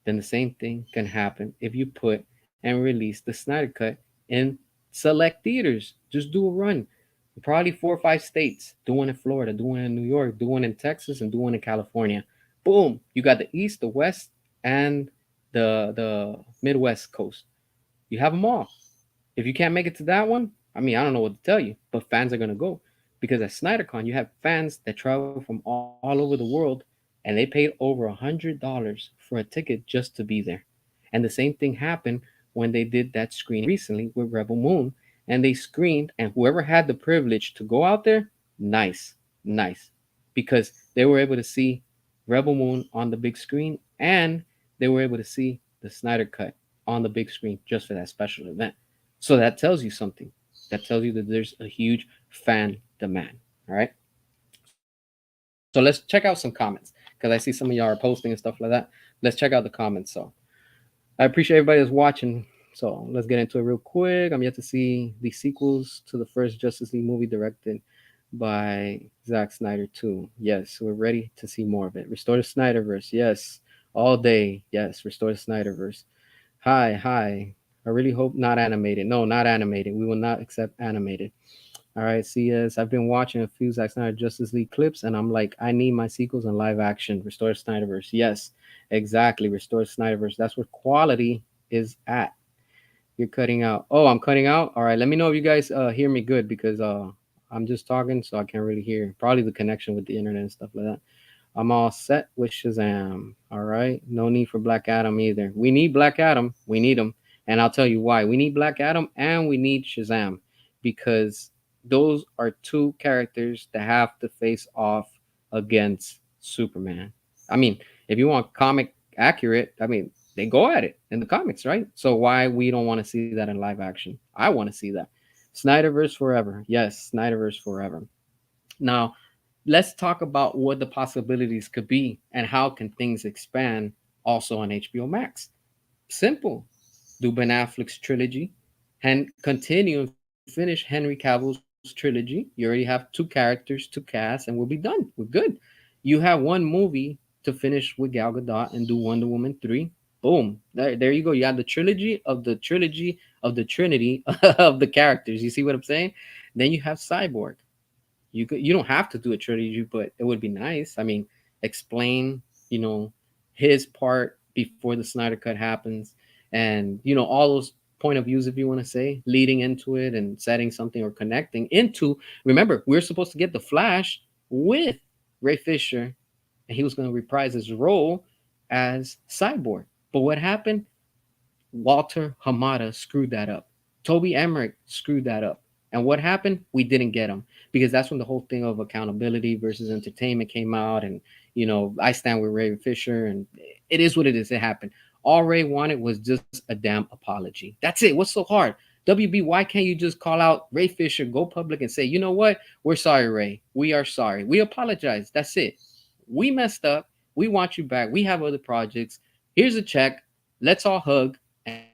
then the same thing can happen if you put and release the Snyder Cut in select theaters. Just do a run. Probably 4 or 5 states. Do one in Florida, do one in New York, do one in Texas, and do one in California. Boom. You got the East, the West, and the Midwest coast. You have them all. If you can't make it to that one, I mean, I don't know what to tell you, but fans are gonna go because at SnyderCon you have fans that travel from all over the world, and they paid over $100 for a ticket just to be there. And the same thing happened when they did that screening recently with Rebel Moon, and they screened, and whoever had the privilege to go out there, nice, nice, because they were able to see Rebel Moon on the big screen, and they were able to see the Snyder Cut on the big screen just for that special event. So that tells you something. That tells you that there's a huge fan demand. All right. So let's check out some comments because I see some of y'all are posting and stuff like that. Let's check out the comments. So I appreciate everybody that's watching. So let's get into it real quick. I'm yet to see the sequels to the first Justice League movie directed by Zack Snyder 2. Yes, we're ready to see more of it. Restore the Snyderverse. Yes, all day. Yes, restore the Snyderverse. Hi, hi. I really hope not animated. No, not animated. We will not accept animated. All right, CS. I've been watching a few Zack Snyder Justice League clips, and I'm like, I need my sequels in live action. Restore Snyderverse. Yes, exactly. Restore Snyderverse. That's where quality is at. You're cutting out. Oh, I'm cutting out. All right. Let me know if you guys hear me good because I'm just talking, so I can't really hear. Probably the connection with the internet and stuff like that. I'm all set with Shazam. All right. No need for Black Adam either. We need Black Adam. We need him. And I'll tell you why. We need Black Adam and we need Shazam because those are two characters that have to face off against Superman. I mean, if you want comic accurate, I mean, they go at it in the comics, right? So why we don't want to see that in live action? I want to see that. Snyderverse forever. Yes, Snyderverse forever. Now, let's talk about what the possibilities could be and how can things expand also on HBO Max. Simple. Do Ben Affleck's trilogy and continue and finish Henry Cavill's trilogy. You already have two characters to cast and we'll be done. We're good. You have one movie to finish with Gal Gadot and do Wonder Woman 3. Boom. There you go. You have the trilogy of of the trinity of the characters. You see what I'm saying? Then you have Cyborg. You don't have to do a trilogy, but it would be nice. I mean, explain, you know, his part before the Snyder cut happens, and all those point of views, if you want to say, leading into it and setting something or connecting into. Remember, we're supposed to get the Flash with Ray Fisher, and he was going to reprise his role as Cyborg. But what happened? Walter Hamada screwed that up. Toby Emmerich screwed that up. And what happened? We didn't get him, because that's when the whole thing of accountability versus entertainment came out. And, I stand with Ray Fisher, and it is what it is. It happened. All Ray wanted was just a damn apology. That's it. What's so hard? WB, why can't you just call out Ray Fisher, go public and say, you know what? We're sorry, Ray. We are sorry. We apologize. That's it. We messed up. We want you back. We have other projects. Here's a check. Let's all hug and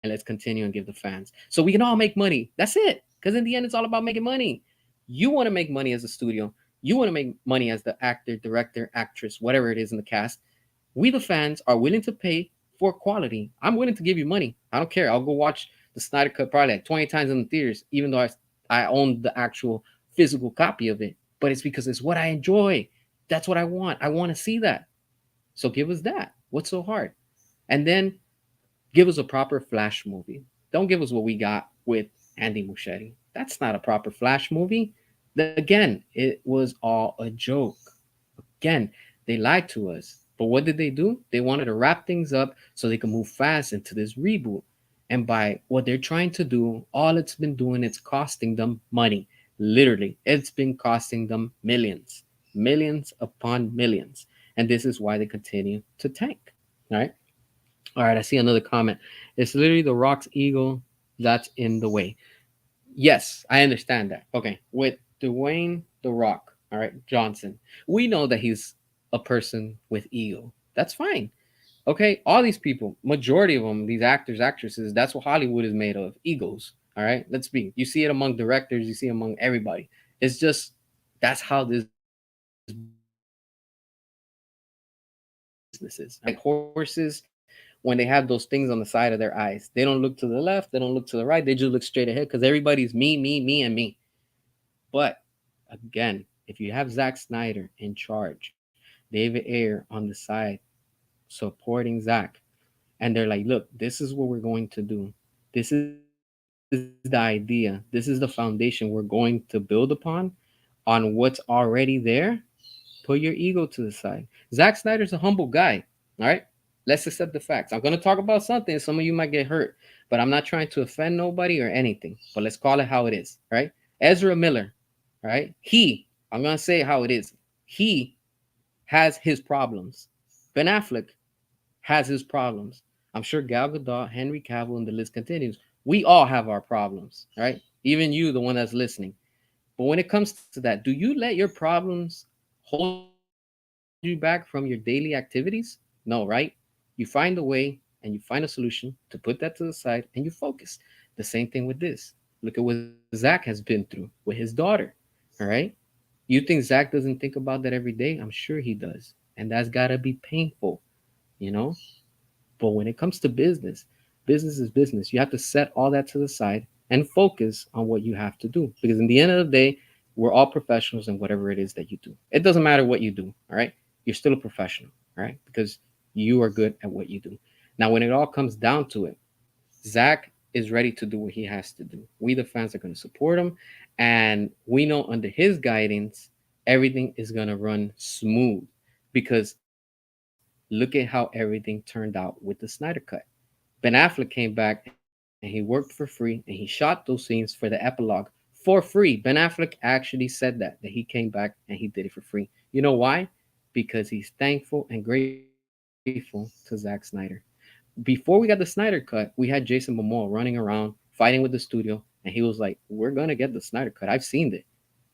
let's continue and give the fans so we can all make money. That's it. Because in the end, it's all about making money. You want to make money as a studio. You want to make money as the actor, director, actress, whatever it is in the cast. We, the fans, are willing to pay for quality. I'm willing to give you money. I don't care. I'll go watch the Snyder Cut probably like 20 times in the theaters, even though I own the actual physical copy of it. But it's because it's what I enjoy. That's what I want. I want to see that. So give us that. What's so hard? And then give us a proper Flash movie. Don't give us what we got with Andy Muschietti. That's not a proper Flash movie. Again, it was all a joke. Again, they lied to us. But what did they do? They wanted to wrap things up so they could move fast into this reboot. And by what they're trying to do, all it's been doing, it's costing them money. Literally, it's been costing them millions, millions upon millions. And this is why they continue to tank. All right. All right. I see another comment. It's literally the Rock's ego that's in the way. Yes, I understand that. Okay. With Dwayne The Rock, all right, Johnson, we know that he's a person with ego. That's fine. Okay. All these people, majority of them, these actors, actresses, that's what Hollywood is made of, egos. All right. Let's be. You see it among directors, you see it among everybody. It's just that's how this business is. Like horses, when they have those things on the side of their eyes, they don't look to the left, they don't look to the right, they just look straight ahead because everybody's me, and me. But again, if you have Zack Snyder in charge, David Ayer on the side supporting Zack, and they're like, look, this is what we're going to do. This is the idea. This is the foundation we're going to build upon what's already there. Put your ego to the side. Zack Snyder's a humble guy. All right. Let's accept the facts. I'm going to talk about something. Some of you might get hurt, but I'm not trying to offend nobody or anything. But let's call it how it is. Right. Ezra Miller. Right. I'm going to say how it is. He has his problems. Ben Affleck has his problems. I'm sure Gal Gadot, Henry Cavill, and the list continues. We all have our problems, right? Even you, the one that's listening. But when it comes to that, do you let your problems hold you back from your daily activities? No, right? You find a way and you find a solution to put that to the side and you focus. The same thing with this. Look at what Zach has been through with his daughter. All right. You think Zach doesn't think about that every day? I'm sure he does. And that's got to be painful, you know? But when it comes to business, business is business. You have to set all that to the side and focus on what you have to do. Because in the end of the day, we're all professionals in whatever it is that you do. It doesn't matter what you do, all right? You're still a professional, all right? Because you are good at what you do. Now, when it all comes down to it, Zach is ready to do what he has to do. We, the fans, are going to support him. And we know under his guidance, everything is going to run smooth. Because look at how everything turned out with the Snyder Cut. Ben Affleck came back and he worked for free and he shot those scenes for the epilogue for free. Ben Affleck actually said that he came back and he did it for free. You know why? Because he's thankful and grateful to Zack Snyder. Before we got the Snyder Cut, we had Jason Momoa running around fighting with the studio, and he was like, "We're gonna get the Snyder Cut. I've seen it,"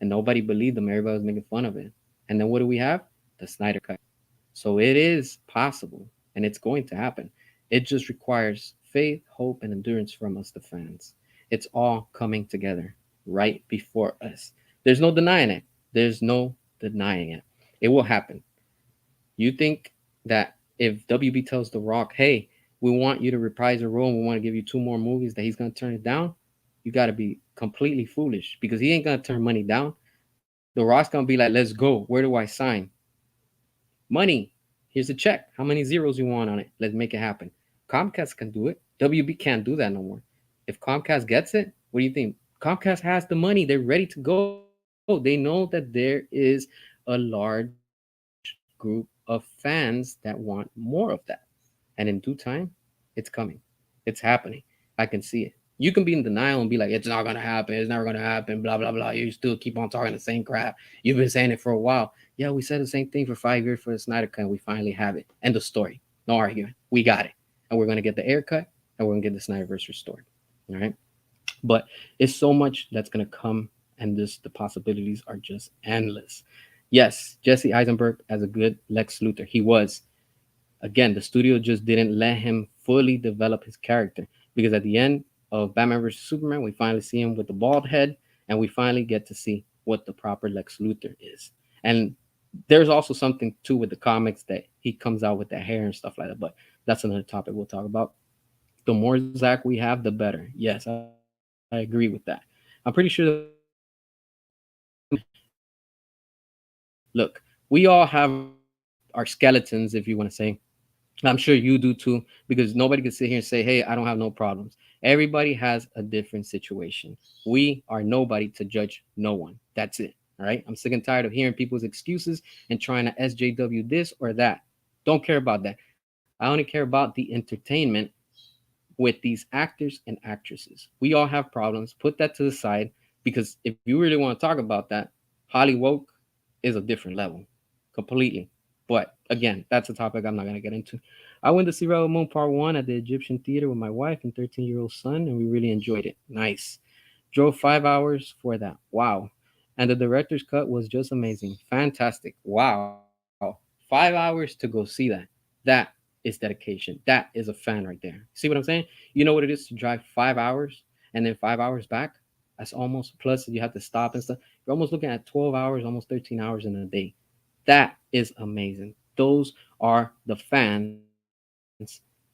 and nobody believed him. Everybody was making fun of it. And then what do we have? The Snyder Cut. So it is possible, and it's going to happen. It just requires faith, hope, and endurance from us, the fans. It's all coming together right before us. There's no denying it. There's no denying it. It will happen. You think that if WB tells The Rock, hey, we want you to reprise a role and we want to give you two more movies that he's gonna turn it down, you gotta be completely foolish because he ain't gonna turn money down. The Rock's gonna be like, let's go. Where do I sign? Money. Here's a check. How many zeros you want on it? Let's make it happen. Comcast can do it. WB can't do that no more. If Comcast gets it, what do you think? Comcast has the money. They're ready to go. They know that there is a large group of fans that want more of that. And in due time, it's coming. It's happening. I can see it. You can be in denial and be like, it's not gonna happen, it's never gonna happen, blah blah blah. You still keep on talking the same crap. You've been saying it for a while. Yeah, we said the same thing for 5 years for the Snyder Cut, and we finally have it. End of story. No argument. We got it. And we're gonna get the air cut and we're gonna get the Snyderverse restored. All right. But it's so much that's gonna come, and the possibilities are just endless. Yes, Jesse Eisenberg as a good Lex Luthor. He was. Again, the studio just didn't let him fully develop his character because at the end of Batman vs Superman, we finally see him with the bald head, and we finally get to see what the proper Lex Luthor is. And there's also something too with the comics that he comes out with that hair and stuff like that. But that's another topic we'll talk about. The more Zach we have, the better. Yes, I agree with that. I'm pretty sure the more Zach we have, the better. Look, we all have our skeletons, if you want to say. I'm sure you do too, because nobody can sit here and say, hey, I don't have no problems. Everybody has a different situation. We are nobody to judge no one. That's it. All right. I'm sick and tired of hearing people's excuses and trying to SJW this or that. Don't care about that. I only care about the entertainment with these actors and actresses. We all have problems. Put that to the side because if you really want to talk about that, Hollywood is a different level completely. But again, that's a topic I'm not going to get into. I went to see Rebel Moon Part 1 at the Egyptian Theater with my wife and 13-year-old son, and we really enjoyed it. Nice. Drove 5 hours for that. Wow. And the director's cut was just amazing. Fantastic. Wow. 5 hours to go see that. That is dedication. That is a fan right there. See what I'm saying? You know what it is to drive 5 hours and then 5 hours back? That's almost, plus you have to stop and stuff. You're almost looking at 12 hours, almost 13 hours in a day. That is amazing. Those are the fans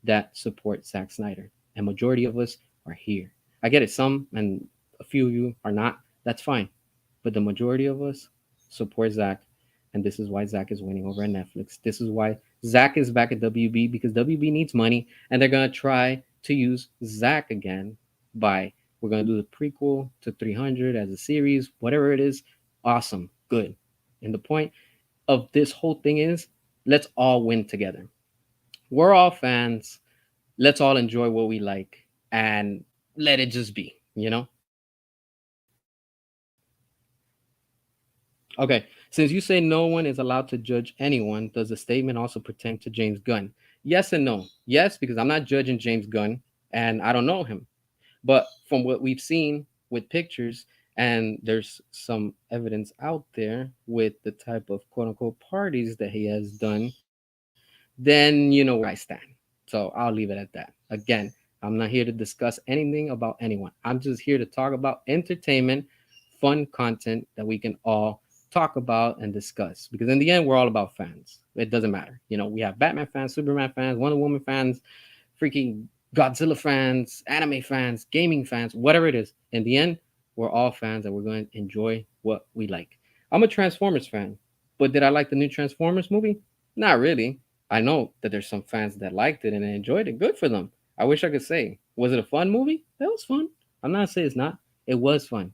that support Zack Snyder. And majority of us are here. I get it. Some and a few of you are not. That's fine. But the majority of us support Zack. And this is why Zack is winning over at Netflix. This is why Zack is back at WB because WB needs money. And they're going to try to use Zack again by, we're going to do the prequel to 300 as a series, whatever it is. Awesome. Good. And the point of this whole thing is let's all win together. We're all fans. Let's all enjoy what we like and let it just be, you know? Okay, since you say no one is allowed to judge anyone, does the statement also pertain to James Gunn? Yes and no. Yes, because I'm not judging James Gunn and I don't know him. But from what we've seen with pictures, and there's some evidence out there with the type of quote unquote parties that he has done, then you know where I stand. So I'll leave it at that. Again, I'm not here to discuss anything about anyone. I'm just here to talk about entertainment, fun content that we can all talk about and discuss. Because in the end, we're all about fans. It doesn't matter. You know, we have Batman fans, Superman fans, Wonder Woman fans, freaking Godzilla fans, anime fans, gaming fans, whatever it is. In the end, we're all fans and we're going to enjoy what we like. I'm a Transformers fan, but did I like the new Transformers movie? Not really. I know that there's some fans that liked it and they enjoyed it. Good for them. I wish I could say, was it a fun movie? That was fun. I'm not saying it's not. It was fun.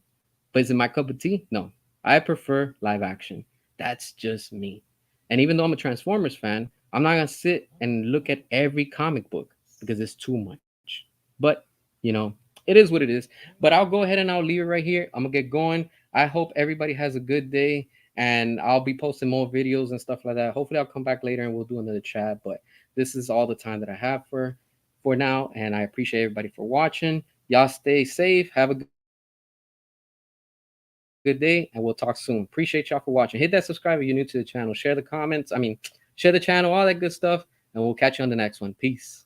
But is it my cup of tea? No. I prefer live action. That's just me. And even though I'm a Transformers fan, I'm not going to sit and look at every comic book because it's too much. But, you know, it is what it is. But I'll go ahead and I'll leave it right here. I'm going to get going. I hope everybody has a good day and I'll be posting more videos and stuff like that. Hopefully I'll come back later and we'll do another chat, but this is all the time that I have for now, and I appreciate everybody for watching. Y'all stay safe. Have a good day, and we'll talk soon. Appreciate y'all for watching. Hit that subscribe if you're new to the channel. Share the comments. Share the channel, all that good stuff, and we'll catch you on the next one. Peace.